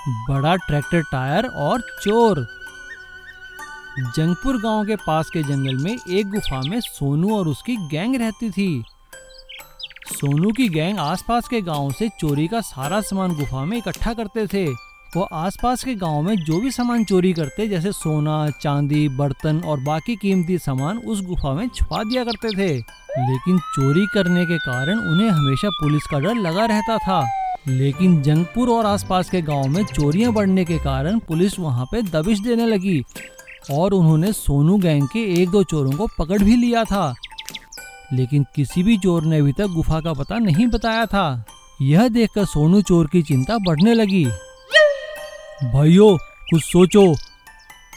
बड़ा tractor tyre और चोर। जंगपुर गांव के पास के जंगल में एक गुफा में सोनू और उसकी गैंग रहती थी। सोनू की गैंग आसपास के गांव से चोरी का सारा सामान गुफा में इकट्ठा करते थे। वो आसपास के गांव में जो भी सामान चोरी करते जैसे सोना, चांदी, बर्तन और बाकी कीमती सामान उस गुफा में छुपा दिया करते थे। लेकिन चोरी करने के कारण उन्हें हमेशा पुलिस का डर लगा रहता था। लेकिन जंगपुर और आसपास के गांव में चोरियां बढ़ने के कारण पुलिस वहां पे दबिश देने लगी और उन्होंने सोनू गैंग के एक दो चोरों को पकड़ भी लिया था। लेकिन किसी भी चोर ने अभी तक गुफा का पता नहीं बताया था। यह देखकर सोनू चोर की चिंता बढ़ने लगी। भाइयों, कुछ सोचो,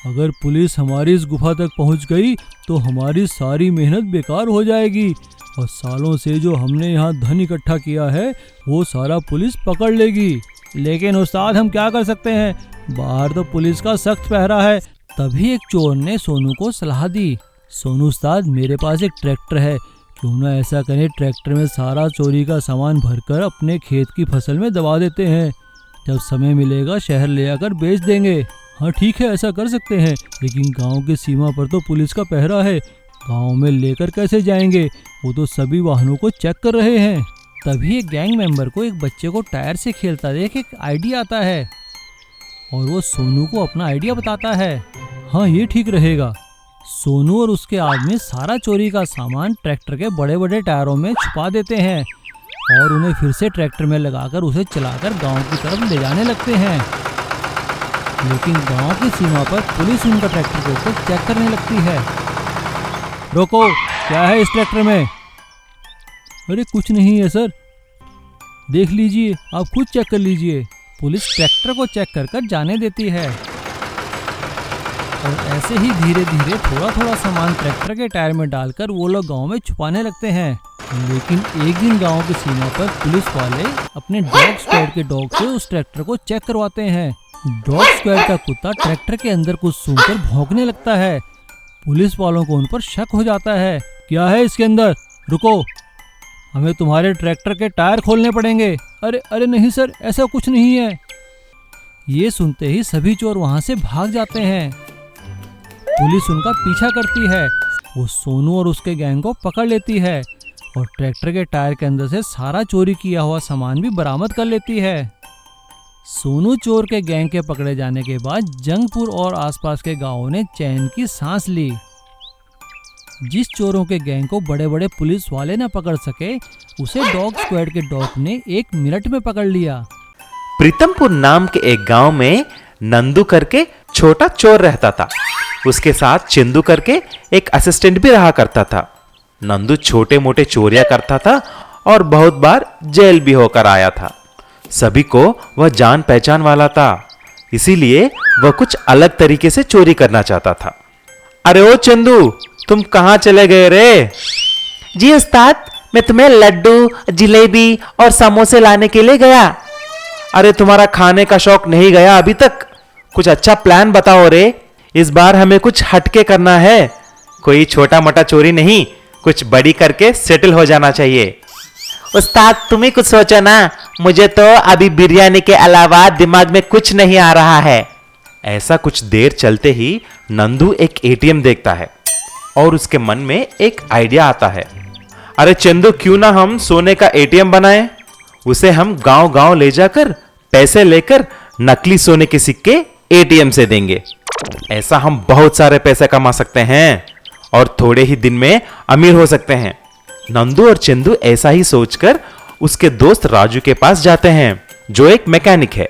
अगर पुलिस हमारी इस गुफा तक पहुंच गई तो हमारी सारी मेहनत बेकार हो जाएगी और सालों से जो हमने यहाँ धन इकट्ठा किया है वो सारा पुलिस पकड़ लेगी। लेकिन उस्ताद, हम क्या कर सकते हैं, बाहर तो पुलिस का सख्त पहरा है। तभी एक चोर ने सोनू को सलाह दी। सोनू उस्ताद, मेरे पास एक ट्रैक्टर है, क्यों ना ऐसा करें, ट्रैक्टर में सारा चोरी का सामान भरकर अपने खेत की फसल में दबा देते हैं। जब समय मिलेगा शहर ले आकर बेच देंगे। हाँ ठीक है, ऐसा कर सकते हैं, लेकिन गांव की सीमा पर तो पुलिस का पहरा है, गांव में लेकर कैसे जाएंगे, वो तो सभी वाहनों को चेक कर रहे हैं। तभी एक गैंग मेंबर को एक बच्चे को टायर से खेलता देख एक आइडिया आता है और वो सोनू को अपना आइडिया बताता है। हाँ, ये ठीक रहेगा। सोनू और उसके आदमी सारा चोरी का सामान ट्रैक्टर के बड़े बड़े टायरों में छुपा देते हैं और उन्हें फिर से ट्रैक्टर में लगाकर उसे चलाकर गांव की तरफ ले जाने लगते हैं। लेकिन गांव की सीमा पर पुलिस उनका ट्रैक्टर को रोककर चेक करने लगती है। रोको, क्या है इस ट्रैक्टर में? अरे कुछ नहीं है सर। देख लीजिए, आप खुद चेक कर लीजिए। पुलिस ट्रैक्टर को चेक कर जाने देती है और ऐसे ही धीरे धीरे थोड़ा थोड़ा सामान ट्रैक्टर के टायर में डालकर वो लोग गांव में छुपाने लगते हैं। लेकिन एक दिन गांव की सीमा पर पुलिस वाले अपने डॉग स्क्वाड के डॉग से उस ट्रैक्टर को चेक करवाते हैं। डॉग स्क्वाड का कुत्ता ट्रैक्टर के अंदर कुछ सूंघकर भौंकने लगता है। पुलिस वालों को उन पर शक हो जाता है। क्या है इसके अंदर? रुको, हमें तुम्हारे ट्रैक्टर के टायर खोलने पड़ेंगे। अरे अरे नहीं सर, ऐसा कुछ नहीं है। ये सुनते ही सभी चोर वहां से भाग जाते हैं। पुलिस उनका पीछा करती है। वो सोनू और उसके गैंग को पकड़ लेती है और ट्रैक्टर के टायर के अंदर से सारा चोरी किया हुआ सामान भी बरामद कर लेती है। सोनू चोर के गैंग के पकड़े जाने के बाद जंगपुर और आसपास के गांवों ने चैन की सांस ली। जिस चोरों के गैंग को बड़े बड़े पुलिस वाले न पकड़ सके, उसे डॉग स्क्वाड के डॉग ने 1 मिनट में पकड़ लिया। प्रीतमपुर नाम के एक गांव में नंदू करके छोटा चोर रहता था। उसके साथ चिंदू करके एक असिस्टेंट भी रहा करता था। नंदू छोटे मोटे चोरियां करता था और बहुत बार जेल भी होकर आया था। सभी को वह जान पहचान वाला था, इसीलिए वह कुछ अलग तरीके से चोरी करना चाहता था। अरे ओ चंदू, तुम कहां चले गए रे? जी उस्ताद, मैं तुम्हें लड्डू, जिलेबी और समोसे लाने के लिए गया। अरे तुम्हारा खाने का शौक नहीं गया अभी तक? कुछ अच्छा प्लान बताओ रे। इस बार हमें कुछ हटके करना है। कोई छोटा मोटा चोरी नहीं, कुछ बड़ी करके सेटल हो जाना चाहिए। उस्ताद, तुम ही कुछ सोचो ना, मुझे तो अभी बिरयानी के अलावा दिमाग में कुछ नहीं आ रहा है। ऐसा कुछ देर चलते ही नंदू एक एटीएम देखता है और उसके मन में एक आइडिया आता है। अरे चंदू, क्यों ना हम सोने का एटीएम बनाएं? उसे हम गांव गांव ले जाकर पैसे लेकर नकली सोने के सिक्के एटीएम से देंगे। ऐसा हम बहुत सारे पैसे कमा सकते हैं और थोड़े ही दिन में अमीर हो सकते हैं। नंदू और चंदू ऐसा ही सोचकर उसके दोस्त राजू के पास जाते हैं, जो एक मैकेनिक है।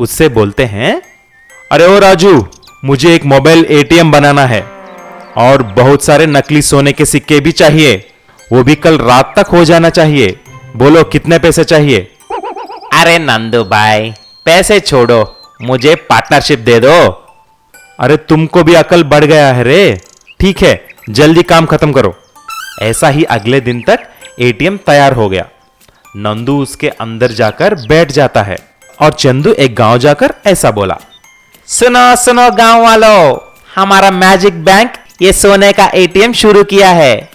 उससे बोलते हैं, अरे ओ राजू, मुझे एक मोबाइल एटीएम बनाना है और बहुत सारे नकली सोने के सिक्के भी चाहिए, वो भी कल रात तक हो जाना चाहिए। बोलो कितने पैसे चाहिए? अरे नंदू भाई, पैसे छोड़ो, मुझे पार्टनरशिप दे दो। अरे तुमको भी अकल बढ़ गया है रे। ठीक है, जल्दी काम खत्म करो। ऐसा ही अगले दिन तक एटीएम तैयार हो गया। नंदू उसके अंदर जाकर बैठ जाता है और चंदू एक गांव जाकर ऐसा बोला, सुनो सुनो गांव वालों, हमारा मैजिक बैंक ये सोने का एटीएम शुरू किया है।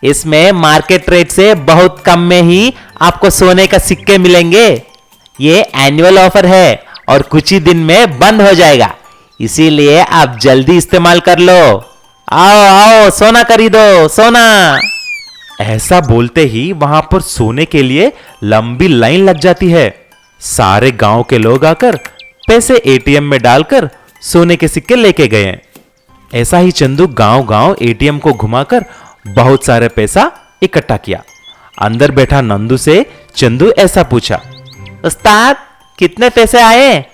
इसमें मार्केट रेट से बहुत कम में ही आपको सोने का सिक्के मिलेंगे। ये एनुअल ऑफर है और कुछ ही दिन में बंद हो जाएगा, इसीलिए आप जल्दी इस्तेमाल कर लो। आओ आओ सोना खरीदो, सोना। ऐसा बोलते ही वहां पर सोने के लिए लंबी लाइन लग जाती है। सारे गांव के लोग आकर पैसे एटीएम में डालकर सोने के सिक्के लेके गए। ऐसा ही चंदू गांव गांव एटीएम को घुमाकर बहुत सारे पैसा इकट्ठा किया। अंदर बैठा नंदू से चंदू ऐसा पूछा, उस्ताद कितने पैसे आए?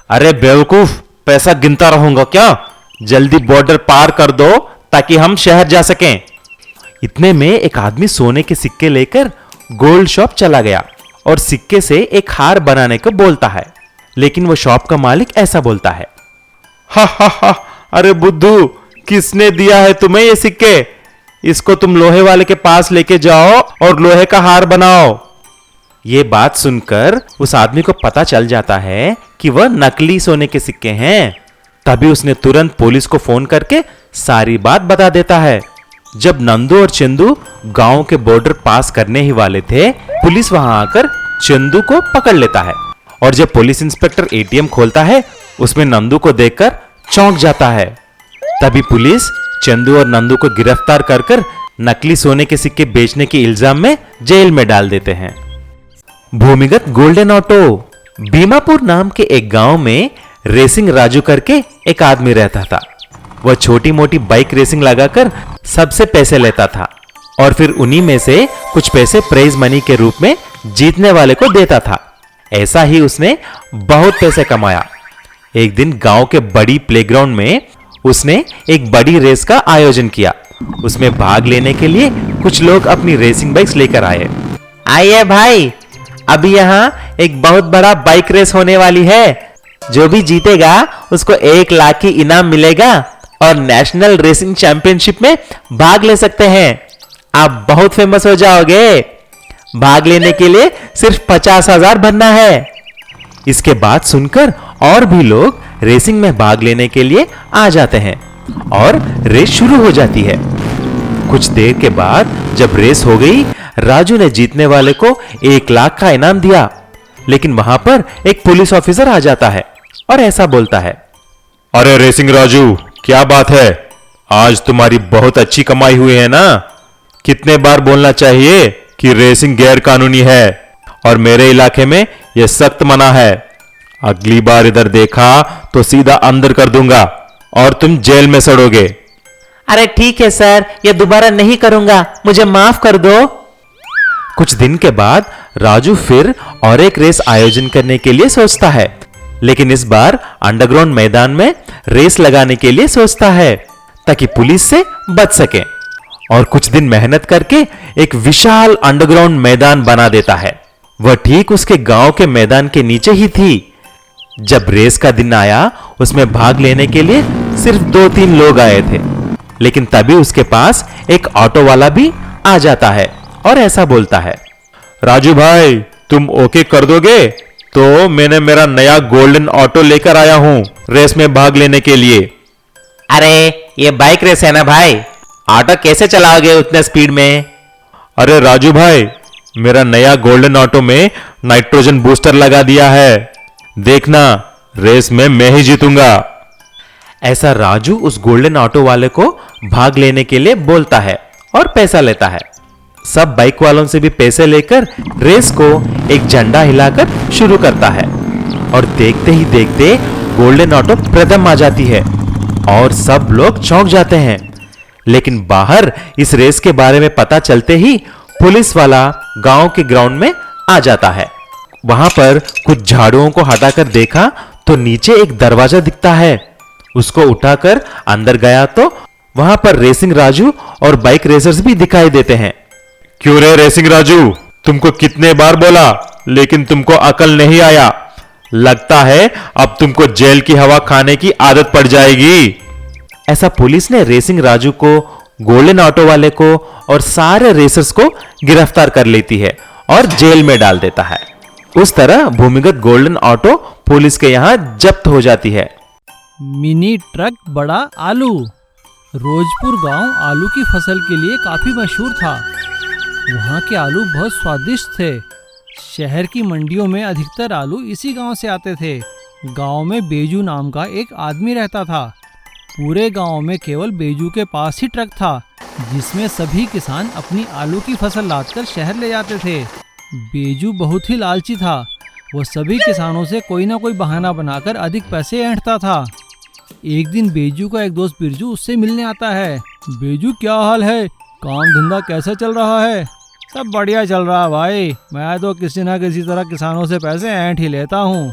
अरे बेवकूफ, पैसा गिनता रहूंगा क्या? जल्दी बॉर्डर पार कर दो ताकि हम शहर जा सकें। इतने में एक आदमी सोने के सिक्के लेकर गोल्ड शॉप चला गया और सिक्के से एक हार बनाने को बोलता है। लेकिन वो शॉप का मालिक ऐसा बोलता है, हा हा हा, अरे बुद्धू, किसने दिया है तुम्हें ये सिक्के? इसको तुम लोहे वाले के पास लेके जाओ और लोहे का हार बनाओ। ये बात सुनकर उस आदमी को पता चल जाता है कि वह नकली सोने के सिक्के हैं। तभी उसने तुरंत पुलिस को फोन करके सारी बात बता देता है। जब नंदू और चंदू गांव के बॉर्डर पास करने ही वाले थे, पुलिस वहां आकर चंदू को पकड़ लेता है। और जब पुलिस इंस्पेक्टर एटीएम खोलता है, उसमें नंदू को देखकर चौंक जाता है। तभी पुलिस चंदू और नंदू को गिरफ्तार कर नकली सोने के सिक्के बेचने के इल्जाम में जेल में डाल देते हैं। भूमिगत गोल्डन ऑटो। बीमापुर नाम के एक गांव में रेसिंग राजू करके एक आदमी रहता था। वह छोटी मोटी बाइक रेसिंग लगाकर सबसे पैसे लेता था और फिर उन्हीं में से कुछ पैसे प्राइज मनी के रूप में जीतने वाले को देता था। ऐसा ही उसने बहुत पैसे कमाया। एक दिन गांव के बड़ी प्लेग्राउंड में उसने एक बड़ी रेस का आयोजन किया। उसमें भाग लेने के लिए कुछ लोग अपनी रेसिंग बाइक्स लेकर आए। आइए भाई, अभी यहाँ एक बहुत बड़ा बाइक रेस होने वाली है। जो भी जीतेगा उसको 1 लाख की इनाम मिलेगा और नेशनल रेसिंग चैंपियनशिप में भाग ले सकते हैं। आप बहुत फेमस हो जाओगे। भाग लेने के लिए सिर्फ 50,000 भरना है। इसके बाद सुनकर और भी लोग रेसिंग में भाग लेने के लिए आ जाते हैं और रेस शुरू हो जाती है। कुछ देर के बाद जब रेस हो गई, राजू ने जीतने वाले को 1 लाख का इनाम दिया। लेकिन वहां पर एक पुलिस ऑफिसर आ जाता है और ऐसा बोलता है, अरे रेसिंग राजू, क्या बात है? आज तुम्हारी बहुत अच्छी कमाई हुई है ना? कितने बार बोलना चाहिए कि रेसिंग गैर कानूनी है और मेरे इलाके में यह सख्त मना है। अगली बार इधर देखा तो सीधा अंदर कर दूंगा और तुम जेल में सड़ोगे। अरे ठीक है सर, ये दोबारा नहीं करूंगा, मुझे माफ कर दो। कुछ दिन के बाद राजू फिर और एक रेस आयोजन करने के लिए सोचता है, लेकिन इस बार अंडरग्राउंड मैदान में रेस लगाने के लिए सोचता है ताकि पुलिस से बच सके। और कुछ दिन मेहनत करके एक विशाल अंडरग्राउंड मैदान बना देता है। वह ठीक उसके गांव के मैदान के नीचे ही थी। जब रेस का दिन आया, उसमें भाग लेने के लिए सिर्फ 2-3 लोग आए थे। लेकिन तभी उसके पास एक ऑटो वाला भी आ जाता है और ऐसा बोलता है, राजू भाई, तुम ओके कर दोगे? तो मैंने मेरा नया गोल्डन ऑटो लेकर आया हूं रेस में भाग लेने के लिए। अरे ये बाइक रेस है ना भाई, ऑटो कैसे चलाओगे उतने स्पीड में? अरे राजू भाई, मेरा नया गोल्डन ऑटो में नाइट्रोजन बूस्टर लगा दिया है। देखना, रेस में मैं ही जीतूंगा। ऐसा राजू उस गोल्डन ऑटो वाले को भाग लेने के लिए बोलता है और पैसा लेता है। सब बाइक वालों से भी पैसे लेकर रेस को एक झंडा हिलाकर शुरू करता है और देखते ही देखते गोल्डन ऑटो प्रथम आ जाती है और सब लोग चौंक जाते हैं। लेकिन बाहर इस रेस के बारे में पता चलते ही पुलिस वाला गांव के ग्राउंड में आ जाता है। वहां पर कुछ झाड़ुओं को हटाकर देखा तो नीचे एक दरवाजा दिखता है। उसको उठाकर अंदर गया तो वहां पर रेसिंग राजू और बाइक रेसर्स भी दिखाई देते हैं। क्यों रे रेसिंग राजू, तुमको कितने बार बोला, लेकिन तुमको अकल नहीं आया। लगता है अब तुमको जेल की हवा खाने की आदत पड़ जाएगी। ऐसा पुलिस ने रेसिंग राजू को, गोल्डन ऑटो वाले को और सारे रेसर्स को गिरफ्तार कर लेती है और जेल में डाल देता है। उस तरह भूमिगत गोल्डन ऑटो पुलिस के यहां जब्त हो जाती है। मिनी ट्रक बड़ा आलू। रोजपुर गांव आलू की फसल के लिए काफी मशहूर था। वहाँ के आलू बहुत स्वादिष्ट थे। शहर की मंडियों में अधिकतर आलू इसी गांव से आते थे। गांव में बेजू नाम का एक आदमी रहता था। पूरे गांव में केवल बेजू के पास ही ट्रक था, जिसमें सभी किसान अपनी आलू की फसल लादकर शहर ले जाते थे। बेजू बहुत ही लालची था। वो सभी किसानों से कोई ना कोई बहाना बनाकर अधिक पैसे ऐंठता था। एक दिन बेजू का एक दोस्त बिरजू उससे मिलने आता है। बेजू, क्या हाल है? काम धंधा कैसा चल रहा है? सब बढ़िया चल रहा है भाई, मैं तो किसी ना किसी तरह किसानों से पैसे ऐंठ ही लेता हूँ।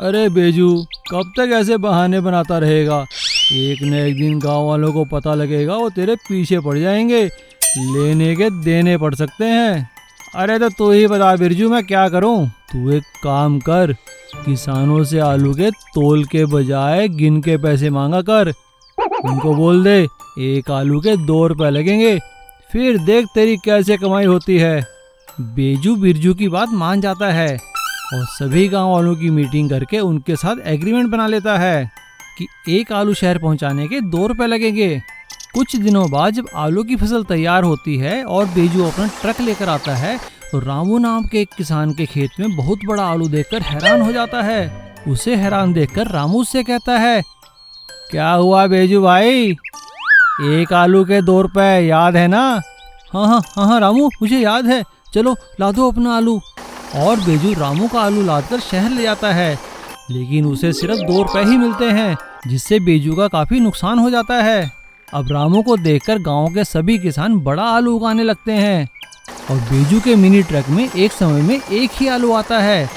अरे बेजू, कब तक ऐसे बहाने बनाता रहेगा? एक न एक दिन गांव वालों को पता लगेगा, वो तेरे पीछे पड़ जाएंगे, लेने के देने पड़ सकते हैं। अरे तो तू ही बता बिरजू, मैं क्या करूं? तू एक काम कर, किसानों से आलू के तोल के बजाय गिन के पैसे मांगा कर। उनको बोल दे एक आलू के 2 रुपए लगेंगे, फिर देख तेरी कैसे कमाई होती है। बेजू बिरजू की बात मान जाता है और सभी गांव वालों की मीटिंग करके उनके साथ एग्रीमेंट बना लेता है कि एक आलू शहर पहुंचाने के 2 रुपए लगेंगे। कुछ दिनों बाद जब आलू की फसल तैयार होती है और बेजू अपना ट्रक लेकर आता है, तो रामू नाम के एक किसान के खेत में बहुत बड़ा आलू देखकर हैरान हो जाता है। उसे हैरान देखकर रामू उससे कहता है, क्या हुआ बेजू भाई, एक आलू के 2 रुपए याद है ना? हाँ रामू, मुझे याद है, चलो ला दो अपना आलू। और बेजू रामू का आलू लादकर शहर ले जाता है, लेकिन उसे सिर्फ 2 रुपए ही मिलते हैं, जिससे बेजू का काफी नुकसान हो जाता है। अब रामू को देखकर गांव के सभी किसान बड़ा आलू उगाने लगते हैं और बेजू के मिनी ट्रक में एक समय में एक ही आलू आता है।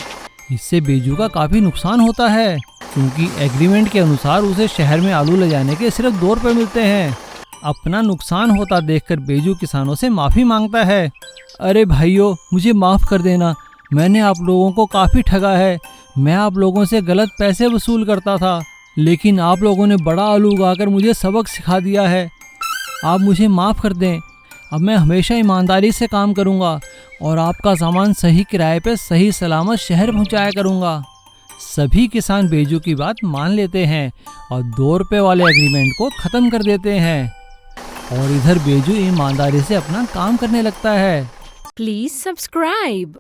इससे बेजू का काफी नुकसान होता है, क्योंकि एग्रीमेंट के अनुसार उसे शहर में आलू ले जाने के सिर्फ 2 रुपए मिलते हैं। अपना नुकसान होता देखकर बेजू किसानों से माफी मांगता है। अरे भाइयों, मुझे माफ कर देना, मैंने आप लोगों को काफी ठगा है। मैं आप लोगों से गलत पैसे वसूल करता था, लेकिन आप लोगों ने बड़ा आलू उगाकर मुझे सबक सिखा दिया है। आप मुझे माफ़ कर दें। अब मैं हमेशा ईमानदारी से काम करूंगा और आपका सामान सही किराए पे सही सलामत शहर पहुंचाया करूंगा। सभी किसान बेजू की बात मान लेते हैं और 2 रुपए वाले एग्रीमेंट को ख़त्म कर देते हैं और इधर बेजू ईमानदारी से अपना काम करने लगता है। Please subscribe.